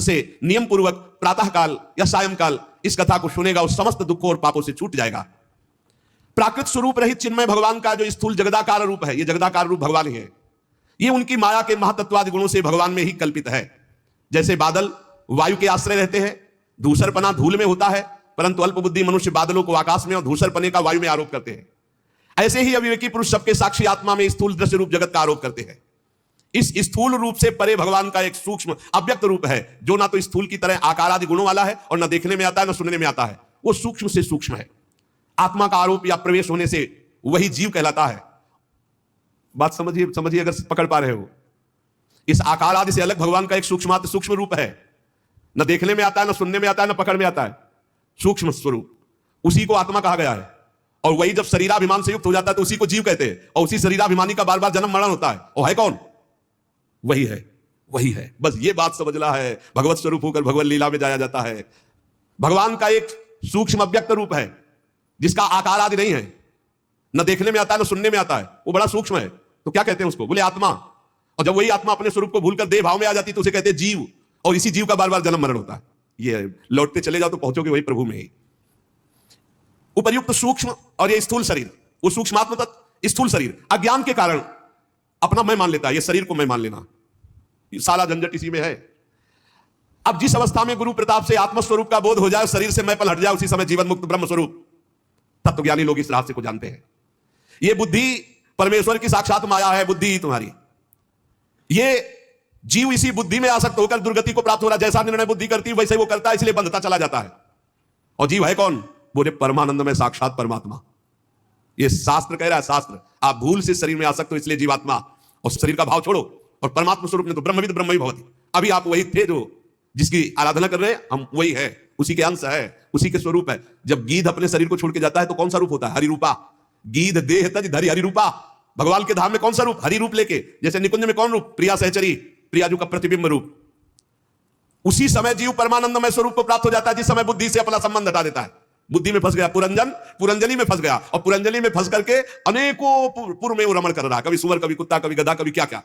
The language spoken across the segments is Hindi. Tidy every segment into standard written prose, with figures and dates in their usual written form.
चित्त से नियम पूर्वक प्रातः काल या सायंकाल इस कथा को सुनेगा, उस समस्त दुखों और पापों से छूट जाएगा। प्राकृत स्वरूप रहित चिन्मय भगवान का जो स्थूल जगदाकार रूप है, ये जगदाकार रूप भगवान ही है। ये उनकी माया के महातत्वादि गुणों से भगवान में ही कल्पित है। जैसे बादल वायु के आश्रय रहते हैं, धूसरपना धूल में होता है, परंतु अल्पबुद्धि मनुष्य बादलों को आकाश में और धूसरपने का वायु में आरोप करते हैं। ऐसे ही अविवेकी पुरुष सबके साक्षी आत्मा में स्थूल दृश्य रूप जगत का आरोप करते हैं। इस स्थूल रूप से परे भगवान का एक सूक्ष्म अव्यक्त रूप है, जो ना तो स्थूल की तरह आकार आदि गुणों वाला है और ना देखने में आता है ना सुनने में आता है। वो सूक्ष्म से सूक्ष्म है। आत्मा का आरोप या प्रवेश होने से वही जीव कहलाता है। बात समझिए अगर पकड़ पा रहे हो। इस आकार आदि से अलग भगवान का एक सूक्ष्माति सूक्ष्म रूप है, न देखने में आता है, न सुनने में आता है, न पकड़ में आता है। सूक्ष्म स्वरूप, उसी को आत्मा कहा गया है। और वही जब शरीराभिमान से युक्त हो जाता है तो उसी को जीव कहते हैं। और उसी शरीराभिमानी का बार बार जन्म मरण होता है। और है कौन? वही है, वही है। बस ये बात समझना है। भगवत स्वरूप होकर भगवत लीला में जाया जाता है। भगवान का एक सूक्ष्म अव्यक्त रूप है जिसका आकार आदि नहीं है, न देखने में आता है, न सुनने में आता है। वो बड़ा सूक्ष्म है। तो क्या कहते हैं उसको? बोले आत्मा। और जब वही आत्मा अपने स्वरूप को भूलकर देह भाव में आ जाती तो उसे कहते हैं जीव। और इसी जीव का बार बार जन्म मरण होता है। ये लौटते चले जाओ तो पहुंचोगे वही प्रभु में ही। उपर्युक्त सूक्ष्म और ये स्थूल शरीर, वो सूक्ष्मात्म तत्व स्थूल शरीर अज्ञान के कारण अपना मैं मान लेता है। ये शरीर को मैं मान लेना, सारा झंझट इसी में है। अब जिस अवस्था में गुरु प्रताप से आत्मस्वरूप का बोध हो जाए, शरीर से मैपल हट जाए, उसी समय जीवन मुक्त ब्रह्म स्वरूप तत्वज्ञानी लोग इस रहस्य को जानते हैं। ये बुद्धि परमेश्वर की साक्षात माया है। बुद्धि तुम्हारी, ये जीव इसी बुद्धि में आसक्त होकर दुर्गति को प्राप्त हो रहा है। जैसा निर्णय बुद्धि करती है वैसे वो करता है, इसलिए बंधता चला जाता है। और जीव है कौन? बोले परमानंद में साक्षात परमात्मा। ये शास्त्र कह रहा है। शास्त्र, आप भूल से शरीर में आसक्त हो इसलिए जीवात्मा। और शरीर का भाव छोड़ो और परमात्मा स्वरूप में तो ब्रह्मविद ब्रह्म ही भवति। अभी आप वही थे जो जिसकी आराधना कर रहे हैं, हम वही है, उसी के अंश है, उसी के स्वरूप है। जब गीध अपने शरीर को छोड़ के जाता है तो कौन सा रूप होता है? हरिरूपा। गीध देह तज धरि हरिरूपा। भगवान के धाम में कौन सा रूप? हरि रूप लेके। जैसे निकुंज में कौन रूप? प्रिया सहचरी, प्रियाजू का प्रतिबिंब रूप। उसी समय जीव परमानंदमय स्वरूप को प्राप्त हो जाता है जिस समय बुद्धि से अपना संबंध हटा देता है। बुद्धि में फंस गया पुरंजन, पुरंजनी में फंस गया, और पुरंजनी में फंस करके अनेकों पुर में वो रमण कर रहा, कभी सुअर, कभी कुत्ता, कभी गधा, कभी क्या क्या।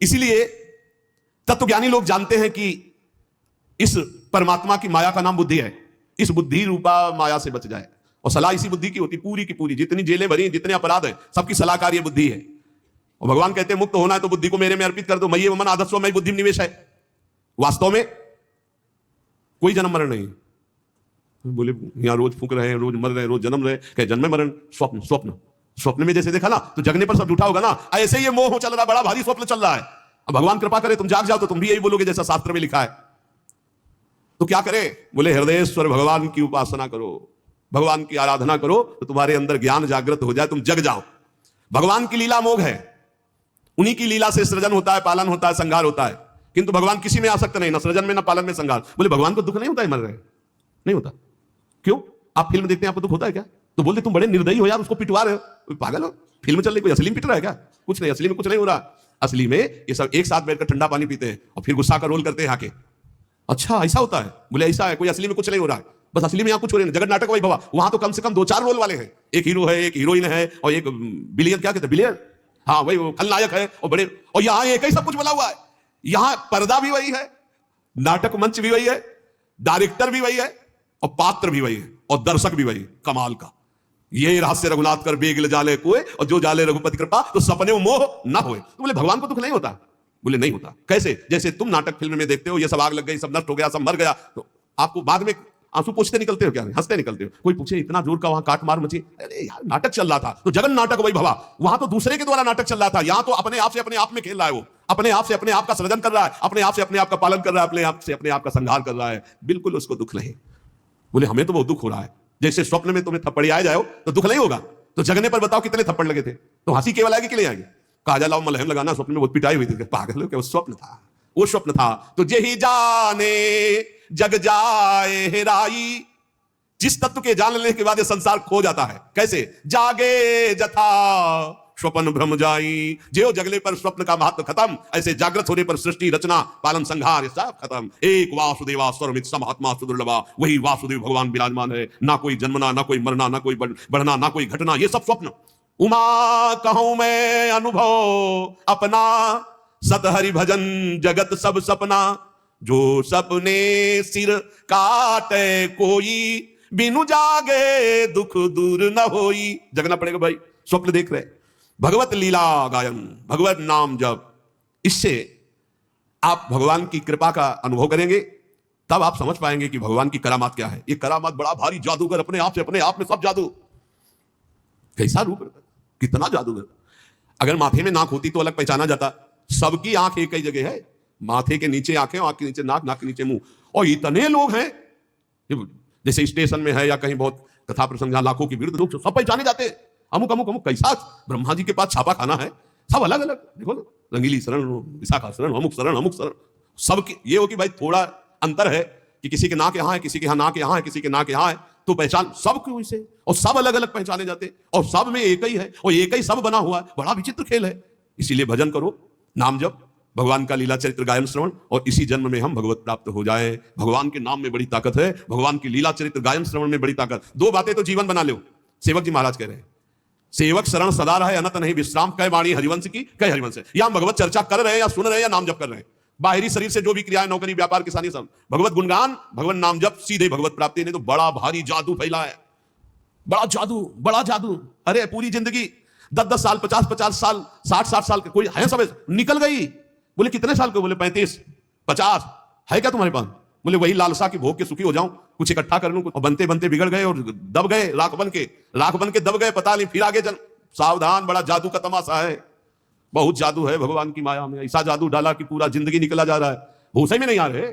इसीलिए तत्वज्ञानी लोग जानते हैं कि इस परमात्मा की माया का नाम बुद्धि है। इस बुद्धि रूपा माया से बच जाए। और सलाह इसी बुद्धि की होती पूरी की पूरी। जितनी जेलें भरी, जितने अपराध है, सबकी सलाहकार ये बुद्धि है। और भगवान कहते हैं मुक्त होना है तो बुद्धि को मेरे में अर्पित कर दो। मय्ये मन आदस्व मयि बुद्धि निवेश है। वास्तव में कोई जन्म मरण नहीं। बोले यहां रोज फूक रहे हैं, रोज मर रहे हैं, रोज जन्म रहे, कहे जन्म मरण स्वप्न। स्वप्न स्वप्न में जैसे देखा ना तो जगने पर सब झूठा होगा ना, ऐसे ये मोह चल रहा, बड़ा भारी स्वप्न चल रहा है। अब भगवान कृपा करे तुम जाग जाओ तो तुम भी यही बोलोगे जैसा शास्त्र में लिखा है। तो क्या करे? बोले हृदयेश्वर भगवान की उपासना करो, भगवान की आराधना करो तो तुम्हारे अंदर ज्ञान जागृत हो जाए, तुम जग जाओ। भगवान की लीला मोघ है। उन्हीं की लीला से सृजन होता है, पालन होता है, संहार होता है। किंतु भगवान किसी में आसक्त नहीं, ना सृजन में, ना पालन में, संहार। बोले भगवान को दुख नहीं होता है मर रहे? नहीं होता। क्यों? आप फिल्म देखते हैं, आपको दुख होता है क्या? तो बोलते तुम बड़े निर्दयी हो यार, उसको पिटवा रहे हो, पागल हो। फिल्म चल रही, कोई असली में पिट रहा है क्या? कुछ नहीं, असली में कुछ नहीं हो रहा। असली में ये सब एक साथ बैठकर ठंडा पानी पीते हैं और फिर गुस्सा का रोल करते हैं आके। अच्छा ऐसा होता है? बोले ऐसा है, कोई असली में कुछ नहीं हो रहा है, बस असली में यहाँ कुछ हो रहा है। जगत नाटक वही भवा, वहां तो कम से कम 2-4 रोल वाले हैं। एक हीरो है, एक हीरोइन है, और एक बिलियन, क्या कहते हैं, बिलियन, हाँ वही खलनायक है, और बड़े। और यहाँ एक ही सब कुछ बोला हुआ है। यहाँ पर्दा भी वही है, नाटक मंच भी वही है, डायरेक्टर भी वही है, और पात्र भी वही है, और दर्शक भी वही। कमाल का ये रहस्य रघुनाथ कर बेगिल जाले कोय, और जो जाले रघुपति कृपा तो सपने मोह ना होए। तो बोले भगवान को दुख नहीं होता? बोले नहीं होता। कैसे? जैसे तुम नाटक फिल्म में देखते हो, ये सब आग लग गई, सब नष्ट हो गया, सब मर गया, तो आपको बाद में आंसू पोंछते निकलते हो क्या? हंसते निकलते हो। कोई पूछे इतना जोर का वहां काट मार मची, अरे यार नाटक चल रहा था, तो जगन नाटक वही भवा। वहां तो दूसरे के द्वारा नाटक चल रहा था, यहां तो अपने आप से अपने आप में खेल रहा है। वो अपने आप से अपने आप का सृजन कर रहा है, अपने आप से अपने आप का पालन कर रहा है, अपने आप से अपने आप का संहार कर रहा है। बिल्कुल उसको दुख नहीं। बोले हमें तो बहुत दुख हो रहा है। जैसे स्वप्न में तुम्हें थप्पड़ियाए जाओ तो दुख नहीं होगा, तो जगने पर बताओ कितने थप्पड़ लगे थे, तो हंसी केवल आएगी कि नहीं आएगी? काजा लाओ मलहम लगाना, स्वप्न में बहुत पिटाई हुई थी। पागल हो क्या? वो स्वप्न था, वो स्वप्न था। तो यही जाने जग जाए हेराई। जिस तत्व के जान लेने के बाद ये संसार खो जाता है। कैसे? जागे जथा स्वप्न भ्रम जाई। जो जगले पर स्वप्न का महत्व खत्म, ऐसे जागृत होने पर सृष्टि रचना पालन संहार ये सब खत्म। एक वासुदेवा सर्वमित समात्मा सुदुर्लभा, वही वासुदेव भगवान विराजमान है। ना कोई जन्मना, ना कोई मरना, ना कोई बढ़ना, ना कोई घटना, ये सब स्वप्न। उमा कहूं मैं अनुभव अपना, सत हरि भजन जगत सब सपना। जो सपने सिर काटे कोई, बिनु जागे दुख दूर न होई। जगना पड़ेगा भाई, स्वप्न देख रहे, भगवत लीला गायन, भगवत नाम जप, इससे आप भगवान की कृपा का अनुभव करेंगे। तब आप समझ पाएंगे कि भगवान की करामात क्या है। ये करामात बड़ा भारी जादूगर, अपने आप से अपने आप में सब जादू, कैसा रूप, कितना जादूगर। अगर माथे में नाक होती तो अलग पहचाना जाता, सबकी आंख एक ही जगह है, माथे के नीचे आंखें, आंख के नीचे नाक, नाक के नीचे मुंह, और इतने लोग हैं, जैसे स्टेशन में है या कहीं बहुत कथा प्रसंग जहां लाखों की भीड़, लोग सब पहचाने जाते हैं, अमुक अमुक अमुक। कैसा ब्रह्मा जी के पास छापा खाना है, सब अलग अलग, देखो रंगीली शरण, विशाखा शरण, अमुक शरण, सबकी ये हो कि भाई थोड़ा अंतर है कि किसी के नाक यहाँ है, किसी के यहाँ नाक यहाँ है, किसी के नाक यहाँ है, तो पहचान सब क्यों इसे, और सब अलग अलग पहचाने जाते, और सब में एक ही है, और एक ही सब बना हुआ है। बड़ा विचित्र खेल है। इसीलिए भजन करो, नाम जप, भगवान का लीला चरित्र गायन श्रवण, और इसी जन्म में हम भगवत प्राप्त हो जाए। भगवान के नाम में बड़ी ताकत है, भगवान की लीला चरित्र गायन श्रवण में बड़ी ताकत। दो बातें तो जीवन बना लो। सेवक जी महाराज कह रहे हैं, सेवक शरण सदा रहे, अनत नहीं विश्राम, कह वाणी हरिवंश की, कह हरिवंश। या हम भगवत चर्चा कर रहे हैं, या सुन रहे हैं, या नाम जप कर रहे हैं, बाहरी शरीर से जो भी क्रियाएं, नौकरी, व्यापार, किसानी, सब भगवत गुणगान, भगवत नाम जप, सीधे भगवत प्राप्ति। नहीं तो बड़ा भारी जादू फैला है, बड़ा जादू, बड़ा जादू। अरे पूरी जिंदगी 10-10 साल, 50-50 साल, 60-60 साल के कोई है, सब निकल गई। बोले कितने साल के? बोले 35-50। है क्या तुम्हारे पास? बोले वही लालसा की भोग के सुखी हो जाऊं, कुछ इकट्ठा कर लूं, और बनते बनते बिगड़ गए और दब गए, राख बन के दब गए, पता नहीं फिर आगे जन्म। सावधान, बड़ा जादू का तमाशा है, बहुत जादू है भगवान की माया में। ऐसा जादू डाला कि पूरा जिंदगी निकला जा रहा है, होश में नहीं आ रहे,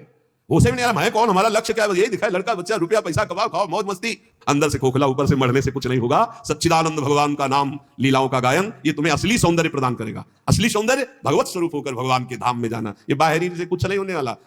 होश में नहीं आ रहा है कौन, हमारा लक्ष्य क्या है, यही दिखाए, लड़का बच्चा, रुपया पैसा, कमाओ खाओ मौज मस्ती, अंदर से खोखला, ऊपर से मरने से कुछ नहीं होगा। सच्चिदानंद भगवान का नाम, लीलाओं का गायन, ये तुम्हें असली सौंदर्य प्रदान करेगा। असली सौंदर्य भगवत स्वरूप होकर भगवान के धाम में जाना, ये बाहरी से कुछ नहीं होने वाला।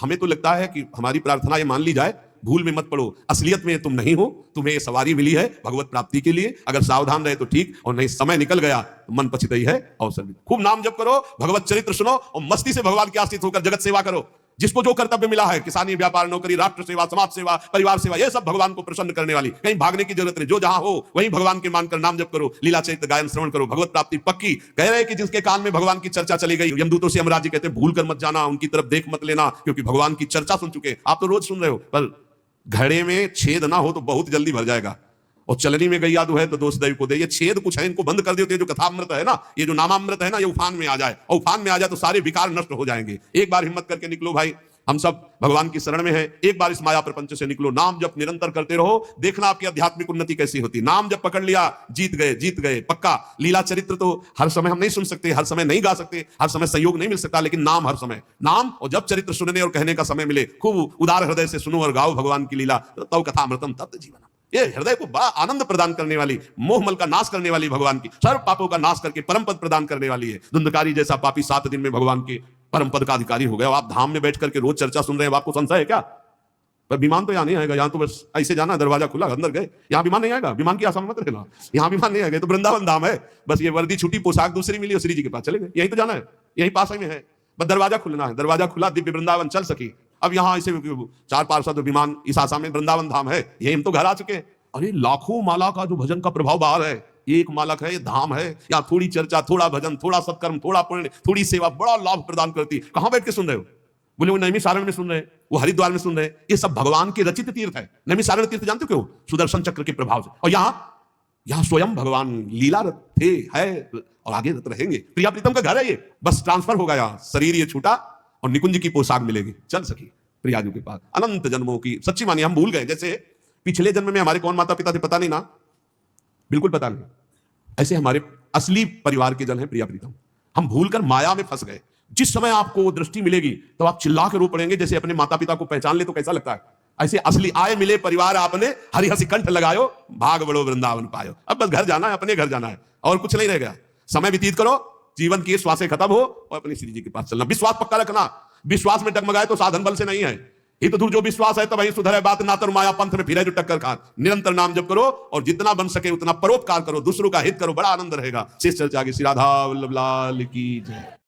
हमें तो लगता है कि हमारी प्रार्थना ये मान ली जाए, भूल में मत पड़ो, असलियत में तुम नहीं हो, तुम्हें सवारी मिली है भगवत प्राप्ति के लिए। अगर सावधान रहे तो ठीक, और नहीं समय निकल गया तो मन पछताई है अवसर भी। खूब नाम जप करो, भगवत चरित्र सुनो, और मस्ती से भगवान के आश्रित होकर जगत सेवा करो। जिसको जो कर्तव्य मिला है, किसानी, व्यापार, नौकरी, राष्ट्र सेवा, समाज सेवा, परिवार सेवा, ये सब भगवान को प्रसन्न करने वाली, कहीं भागने की जरूरत नहीं। जो जहां हो वहीं भगवान के मानकर नाम जप करो, लीला चरित्र गायन श्रवण करो, भगवत प्राप्ति पक्की। कह रहे हैं कि जिसके कान में भगवान की चर्चा चली गई, यमदूतों से यमराज जी कहते हैं भूल कर मत जाना, उनकी तरफ देख मत लेना, क्योंकि भगवान की चर्चा सुन चुके। आप तो रोज सुन रहे हो, पर घड़े में छेद ना हो तो बहुत जल्दी भर जाएगा, और चलनी में गैया है तो दोष दैव को दे। ये छेद कुछ है, इनको बंद कर देते। जो कथामृत है ना, ये जो नामामृत है ना, ये उफान में आ जाए, और उफान में आ जाए तो सारे विकार नष्ट हो जाएंगे। एक बार हिम्मत करके निकलो भाई, हम सब भगवान की शरण में है। एक बार इस माया प्रपंच से निकलो, नाम जप निरंतर करते रहो, देखना आपकी आध्यात्मिक उन्नति कैसी होती। नाम जप पकड़ लिया, जीत गए पक्का। लीला चरित्र तो हर समय हम नहीं सुन सकते, हर समय नहीं गा सकते, हर समय सहयोग नहीं मिल सकता, लेकिन नाम हर समय, नाम और जब चरित्र सुनने और कहने का समय मिले, खूब उदार हृदय से सुनो और गाओ भगवान की लीला, तब कथामृतम तप्त जीवन। ये हृदय को बड़ा आनंद प्रदान करने वाली, मोहमल का नाश करने वाली, भगवान की सर्व पापों का नाश करके परम पद प्रदान करने वाली है। धुंधकारी जैसा पापी 7 दिन में भगवान के परम पद का अधिकारी हो गया। आप धाम में बैठ करके रोज चर्चा सुन रहे हैं, आपको संशय है क्या? पर विमान तो यहाँ नहीं आएगा, यहाँ तो बस ऐसे जाना, दरवाजा खुला, अंदर गए। यहाँ विमान नहीं आएगा, विमान की आशा मत रहना, यहाँ विमान नहीं आएगा। तो वृंदावन धाम है, बस ये वर्दी छुटी, पोशाक दूसरी मिली और श्री जी के पास चले गए। यही तो जाना है, यही पास में है, बस दरवाजा खुलना है। दरवाजा खुला, दिव्य वृंदावन चल सकी। अब यहाँ ऐसे 4-5 विमान इस आशा में वृंदावन धाम है, यही हम तो घर आ चुके हैं। अरे लाखों माला का जो भजन का प्रभाव बाहर है, एक मालक है, ये धाम है। यहाँ थोड़ी चर्चा, थोड़ा भजन, थोड़ा सत्कर्म, थोड़ा पुण्य, थोड़ी सेवा बड़ा लाभ प्रदान करती। कहां बैठ के सुन रहे हो? बोले वो नैमिषारण्य में सुन रहे हैं, वो हरिद्वार में सुन रहे हैं। ये सब भगवान के रचित तीर्थ है। नैमिषारण्य तीर्थ जानते हो क्यों? सुदर्शन चक्र के प्रभाव से। और यहाँ स्वयं भगवान लीलारत थे, है और आगे रत रहेंगे। प्रिया प्रीतम का घर है ये, बस ट्रांसफर होगा यहाँ, शरीर ये छूटा और निकुंज की पोशाक मिलेगी, चल सकी प्रियाजू के पास। अनंत जन्मों की सच्ची मानी हम भूल गए। जैसे पिछले जन्म में हमारे कौन माता पिता थे पता नहीं ना, बिल्कुल पता नहीं। ऐसे हमारे असली परिवार के जन है प्रिया प्रीतम। हम भूलकर माया में फंस गए। जिस समय आपको दृष्टि मिलेगी तो आप चिल्ला के रो पड़ेंगे, जैसे अपने माता पिता को पहचान ले तो कैसा लगता है। ऐसे असली आए मिले परिवार आपने, हरि हसी कंठ लगायो, भाग बड़ो वृंदावन पायो। अब बस घर जाना है, अपने घर जाना है, और कुछ नहीं रह गया। समय व्यतीत करो, जीवन की श्वासें खत्म हो और अपनी श्री जी के पास चलना। विश्वास पक्का रखना, विश्वास में डगमगाए तो साधन बल से नहीं है। ही तो दूर जो विश्वास है, तब वही सुधरे बात, ना तो माया पंथ में फिरे जो टक्कर खा। निरंतर नाम जप करो और जितना बन सके उतना परोपकार करो, दूसरों का हित करो, बड़ा आनंद रहेगा। शेष चर्चा की श्री राधा वल्लभ लाल की जय।